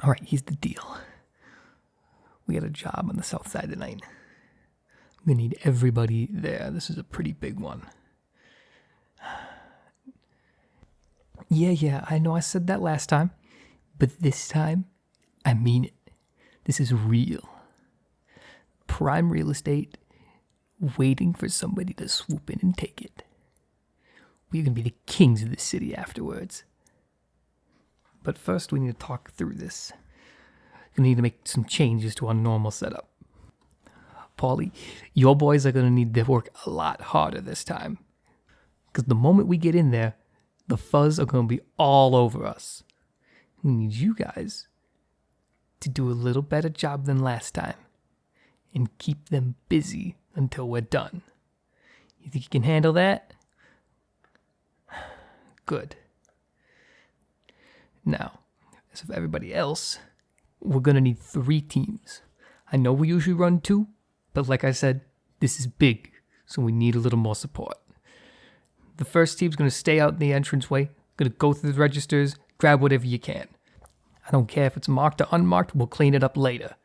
All right, here's the deal. We got a job on the south side tonight. I'm gonna need everybody there. This is a pretty big one. Yeah, I know I said that last time, but this time, I mean it. This is real. Prime real estate, waiting for somebody to swoop in and take it. We're gonna be the kings of this city afterwards. But first, we need to talk through this. We need to make some changes to our normal setup. Paulie, your boys are gonna need to work a lot harder this time. Because the moment we get in there, the fuzz are gonna be all over us. We need you guys to do a little better job than last time and keep them busy until we're done. You think you can handle that? Good. Now, as for everybody else, we're gonna need 3 teams. I know we usually run 2, but like I said, this is big, so we need a little more support. The first team's gonna stay out in the entranceway, gonna go through the registers, grab whatever you can. I don't care if it's marked or unmarked, we'll clean it up later.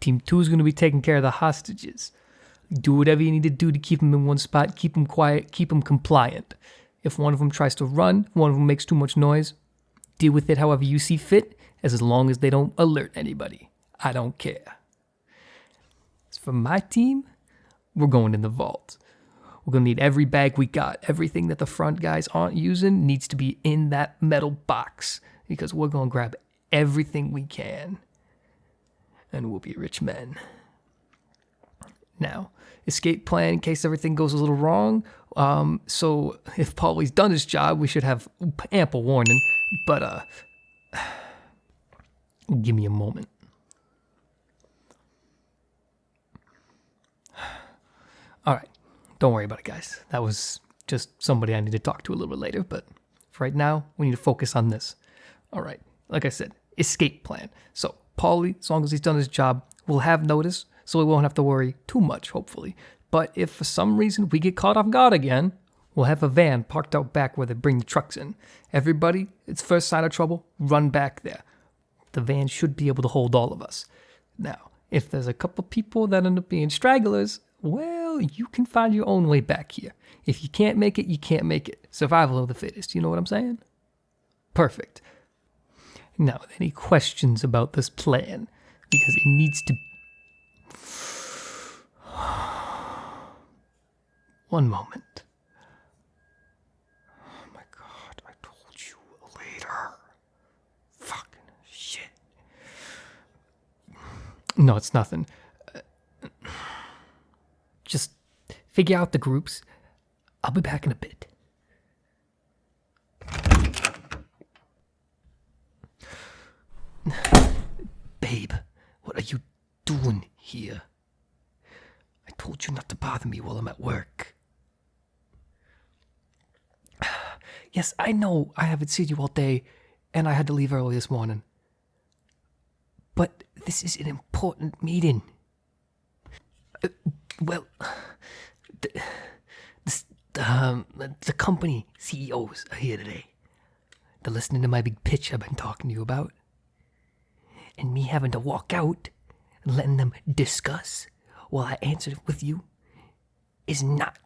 Team 2 is gonna be taking care of the hostages. Do whatever you need to do to keep them in one spot, keep them quiet, keep them compliant. If one of them tries to run, one of them makes too much noise, deal with it however you see fit, as long as they don't alert anybody. I don't care. As for my team, we're going in the vault. We're going to need every bag we got. Everything that the front guys aren't using needs to be in that metal box, because we're going to grab everything we can. And we'll be rich men. Now, escape plan in case everything goes a little wrong. So if Paulie's done his job, we should have ample warning. But, give me a moment. All right. Don't worry about it, guys. That was just somebody I need to talk to a little bit later. But for right now, we need to focus on this. All right. Like I said, escape plan. So Paulie, as long as he's done his job, we'll have notice. So we won't have to worry too much, hopefully. But if for some reason we get caught off guard again, we'll have a van parked out back where they bring the trucks in. Everybody, it's first sign of trouble, run back there. The van should be able to hold all of us. Now, if there's a couple people that end up being stragglers, well, you can find your own way back here. If you can't make it, you can't make it. Survival of the fittest, you know what I'm saying? Perfect. Now, any questions about this plan? Because it needs to... One moment. Oh my god, I told you later. Fucking shit. No, it's nothing. Just figure out the groups. I'll be back in a bit. Babe, what are you doing here? I told you not to bother me while I'm at work. Yes, I know I haven't seen you all day, and I had to leave early this morning. But this is an important meeting. Well, the company CEOs are here today. They're listening to my big pitch I've been talking to you about. And me having to walk out and letting them discuss while I answer it with you is not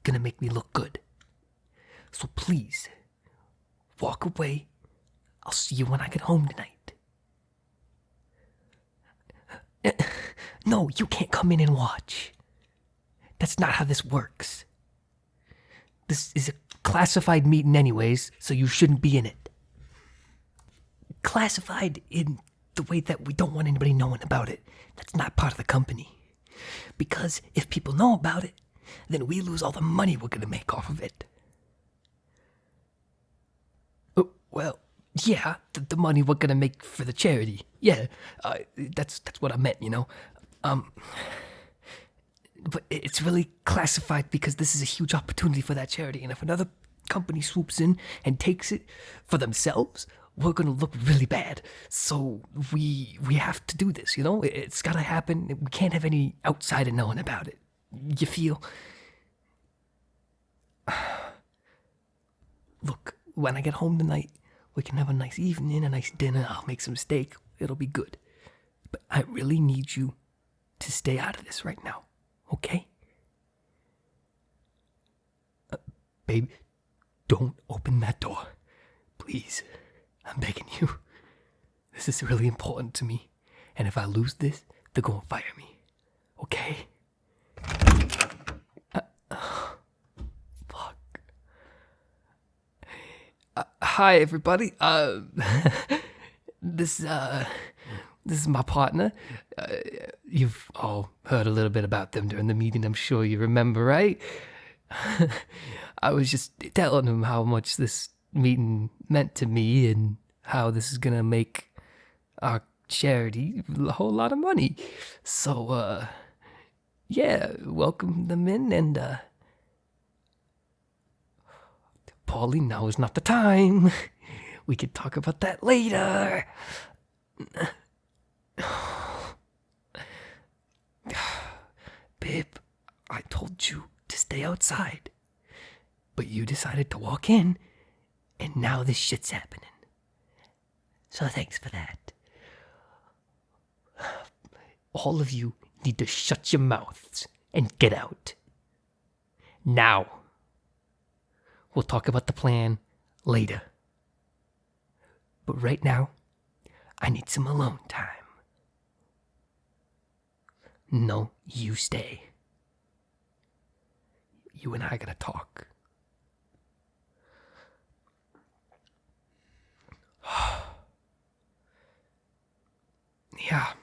gonna make me look good. So please, walk away. I'll see you when I get home tonight. No, you can't come in and watch. That's not how this works. This is a classified meeting anyways, so you shouldn't be in it. Classified in the way that we don't want anybody knowing about it. That's not part of the company. Because if people know about it, then we lose all the money we're gonna make off of it. Well, yeah, the money we're gonna make for the charity. Yeah, that's what I meant, you know. But it's really classified because this is a huge opportunity for that charity, and if another company swoops in and takes it for themselves, we're gonna look really bad. So we have to do this, you know? It's gotta happen. We can't have any outsider knowing about it. You feel? Look, when I get home tonight, We can have a nice evening, a nice dinner. I'll make some steak. It'll be good. But I really need you to stay out of this right now, okay? Babe, don't open that door. Please, I'm begging you. This is really important to me. And if I lose this, they're gonna fire me. Okay? Fuck. Hi, everybody. This is my partner. You've all heard a little bit about them during the meeting, I'm sure you remember, right? I was just telling him how much this meeting meant to me and how this is gonna make our charity a whole lot of money. So, yeah, welcome them in, and, Paulie, now is not the time. We could talk about that later. Babe, I told you to stay outside, but you decided to walk in, and now this shit's happening. So thanks for that. All of you need to shut your mouths and get out. Now. We'll talk about the plan later. But right now, I need some alone time. No, you stay. You and I gotta talk. Yeah.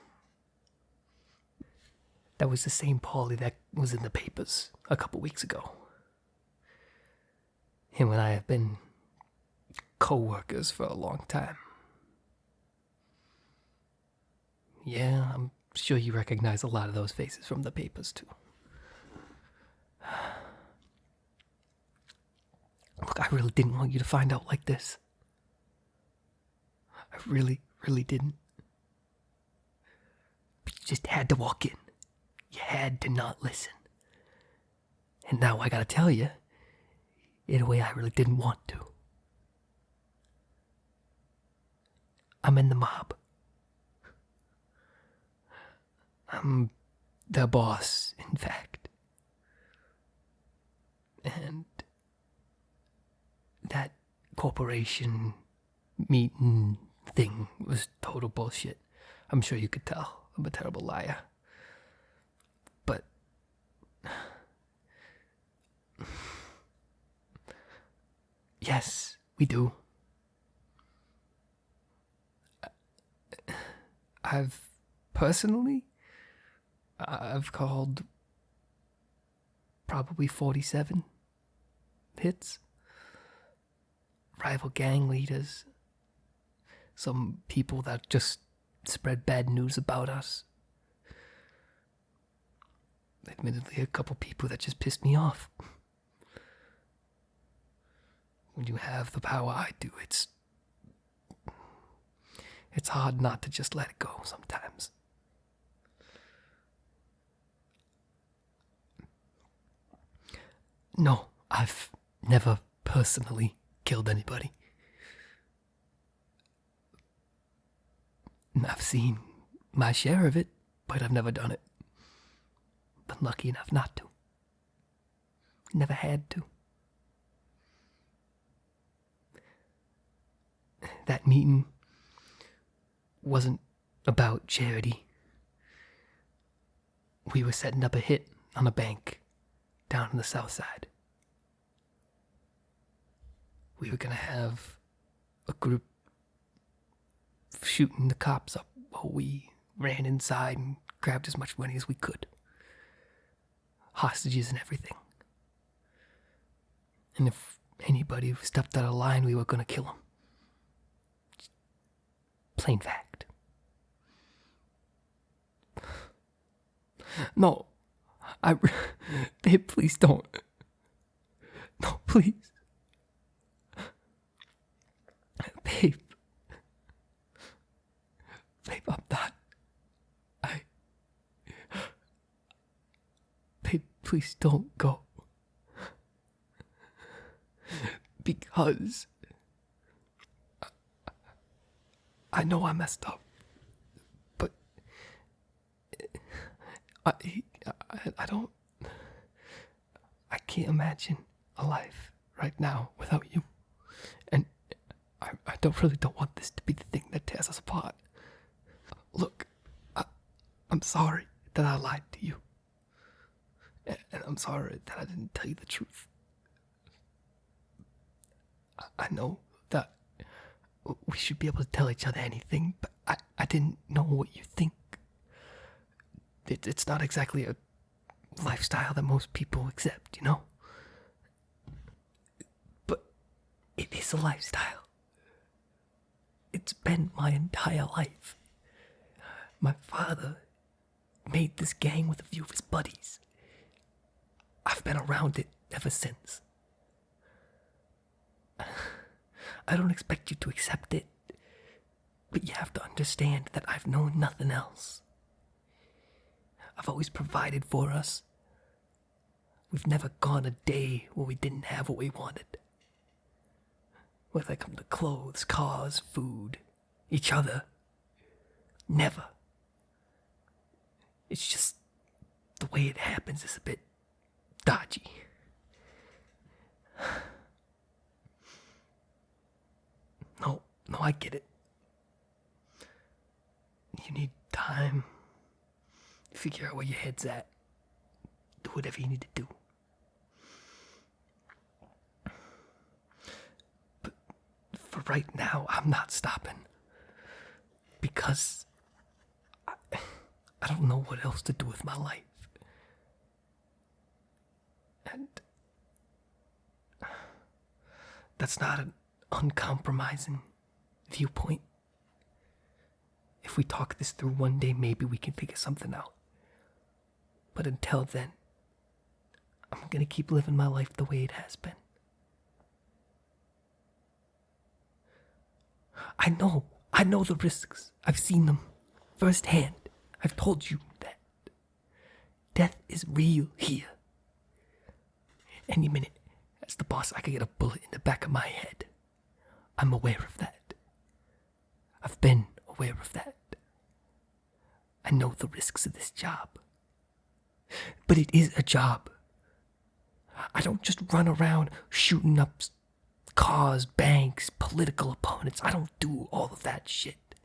That was the same Paulie that was in the papers a couple weeks ago. Him and I have been co-workers for a long time. Yeah, I'm sure you recognize a lot of those faces from the papers, too. Look, I really didn't want you to find out like this. I really, really didn't. But you just had to walk in. You had to not listen. And now I gotta tell you, in a way I really didn't want to. I'm in the mob. I'm the boss, in fact. And that corporation meeting thing was total bullshit. I'm sure you could tell. I'm a terrible liar. But yes, we do. I've called probably 47 hits. Rival gang leaders. Some people that just spread bad news about us. Admittedly, a couple people that just pissed me off. When you have the power I do, it's hard not to just let it go sometimes. No, I've never personally killed anybody. I've seen my share of it, but I've never done it. Been lucky enough not to. Never had to. That meeting wasn't about charity. We were setting up a hit on a bank down on the south side. We were gonna have a group shooting the cops up while we ran inside and grabbed as much money as we could. Hostages and everything. And if anybody stepped out of line, we were gonna kill them. Plain fact. No, babe, please don't. No, please. Babe. Babe, I'm not. Babe, please don't go. Because I know I messed up, but I don't. I can't imagine a life right now without you, and I don't want this to be the thing that tears us apart. Look, I'm sorry that I lied to you, and I'm sorry that I didn't tell you the truth. I know that we should be able to tell each other anything, but I didn't know what you think. It's not exactly a lifestyle that most people accept, you know? But it is a lifestyle. It's been my entire life. My father made this gang with a few of his buddies. I've been around it ever since. I don't expect you to accept it, but you have to understand that I've known nothing else. I've always provided for us. We've never gone a day where we didn't have what we wanted. Whether it comes to clothes, cars, food, each other. Never. It's just the way it happens is a bit dodgy. No, I get it. You need time. Figure out where your head's at. Do whatever you need to do. But for right now, I'm not stopping. Because I don't know what else to do with my life. And that's not an uncompromising viewpoint. If we talk this through one day, maybe we can figure something out. But until then, I'm gonna keep living my life the way it has been. I know the risks. I've seen them firsthand. I've told you that. Death is real here. Any minute, as the boss, I could get a bullet in the back of my head. I'm aware of that. I've been aware of that. I know the risks of this job. But it is a job. I don't just run around shooting up cars, banks, political opponents. I don't do all of that shit.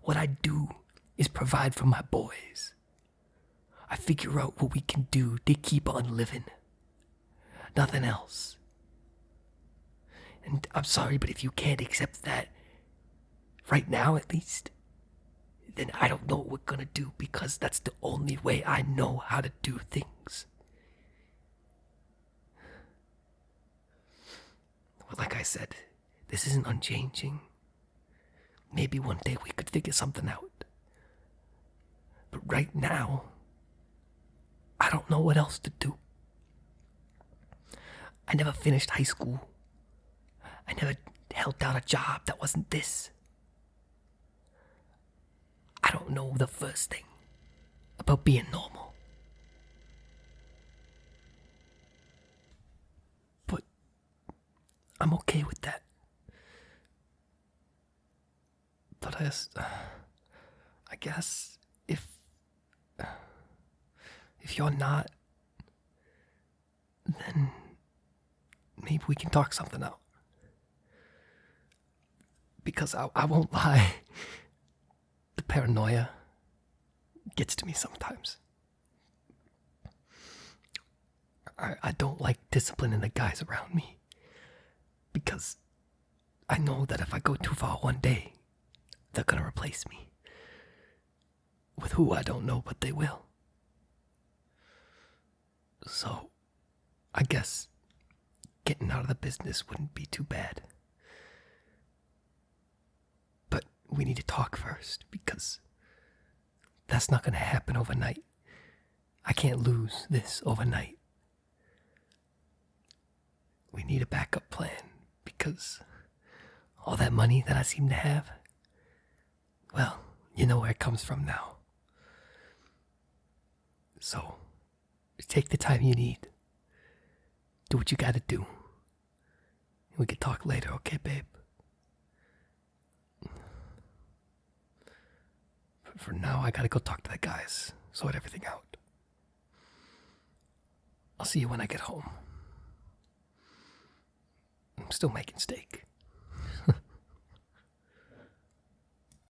What I do is provide for my boys. I figure out what we can do to keep on living. Nothing else. And I'm sorry, but if you can't accept that, right now at least, then I don't know what we're gonna do, because that's the only way I know how to do things. Well, like I said, this isn't unchanging. Maybe one day we could figure something out. But right now, I don't know what else to do. I never finished high school. I never held down a job that wasn't this. I don't know the first thing about being normal. But I'm okay with that. But I guess if you're not, then maybe we can talk something out. Because I won't lie, the paranoia gets to me sometimes. I don't like disciplining the guys around me, because I know that if I go too far one day, they're gonna replace me. With who I don't know, but they will. So, I guess getting out of the business wouldn't be too bad. But we need to talk first, because that's not gonna happen overnight. I can't lose this overnight. We need a backup plan, because all that money that I seem to have, well, you know where it comes from now. So, take the time you need. Do what you gotta do. We can talk later, okay, babe? But for now, I gotta go talk to the guys, sort everything out. I'll see you when I get home. I'm still making steak.